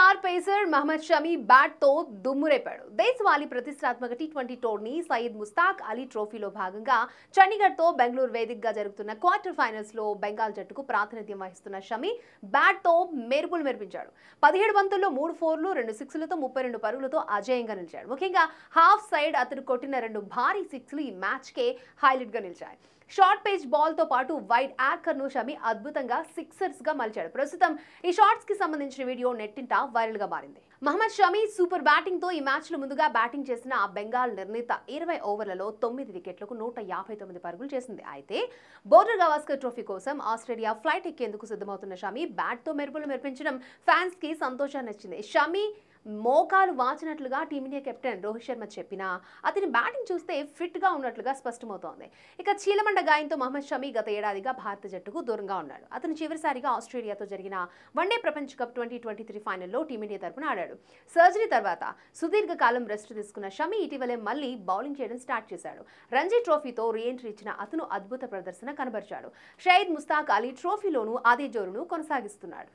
Star pacer Mohammed Shami bat తో దుమ్మురేపాడు. దేశవాళీ ప్రతిష్టాత్మక టీ20 టోర్నీ సయీద్ ముస్తాక్ అలీ ట్రోఫీలో భాగంగా చండీగఢ్ తో బెంగళూరు వేదికగా జరుగుతున్న క్వార్టర్ ఫైనల్స్ లో బెంగాల్ జట్టుకు ప్రాతినిధ్యం వహిస్తున్న షమి బ్యాట్ తో మెరుపులు మెరిపించాడు. 17 బంతుల్లో 3 ఫోర్లు 2 సిక్స్లతో 32 పరుగులతో అజేయంగా నిలిచాడు. ముఖ్యంగా హాఫ్ సైడ్ అతను కొట్టిన 2 భారీ సిక్స్లు ఈ మ్యాచ్ కే హైలైట్ గా నిలిచాయి. షార్ట్ పేజ్ బాల్ తో పాటు వైడ్ యార్కర్ ను షమి అద్భుతంగా సిక్సర్స్ గా మలిచాడు. ప్రస్తుతం ఈ షాట్స్ కి సంబంధించిన వీడియో నెట్టింట వైరల్ గా మారింది. మహమ్మద్ షమి సూపర్ బ్యాటింగ్ తో ఈ మ్యాచ్ లో ముందుగా బ్యాటింగ్ చేసిన బెంగాల్ నిర్ణీత 20 ఓవర్లలో 9 వికెట్లకు 159 పరుగులు చేసింది. అయితే బోర్డర్ గవాస్కర్ ట్రోఫీ కోసం ఆస్ట్రేలియా ఫ్లైట్ ఎక్కేందుకు సిద్ధమవుతున్న షమి బ్యాట్ తో మెరుపులు మెరిపించడం ఫ్యాన్స్ కి సంతోషాన్ని ఇచ్చింది. షమి మోకాలు వాచినట్లుగా టీమిండియా కెప్టెన్ రోహిత్ శర్మ చెప్పినా అతని బ్యాటింగ్ చూస్తే ఫిట్ గా ఉన్నట్లుగా స్పష్టమవుతోంది. ఇక చీలమండ గాయంతో మహమ్మద్ షమి గత ఏడాదిగా భారత జట్టుకు దూరంగా ఉన్నాడు. అతను చివరిసారిగా ఆస్ట్రేలియాతో జరిగిన వన్డే ప్రపంచ కప్ 2023 ఫైనల్లో టీమిండియా తరపున ఆడాడు. సర్జరీ తర్వాత సుదీర్ఘకాలం రెస్ట్ తీసుకున్న షమి ఇటీవలే మళ్లీ బౌలింగ్ చేయడం స్టార్ట్ చేశాడు. రంజీ ట్రోఫీతో రీఎంట్రీ ఇచ్చిన అతను అద్భుత ప్రదర్శన కనబరిచాడు. సయీద్ ముస్తాక్ అలీ ట్రోఫీలోనూ అదే జోరును కొనసాగిస్తున్నాడు.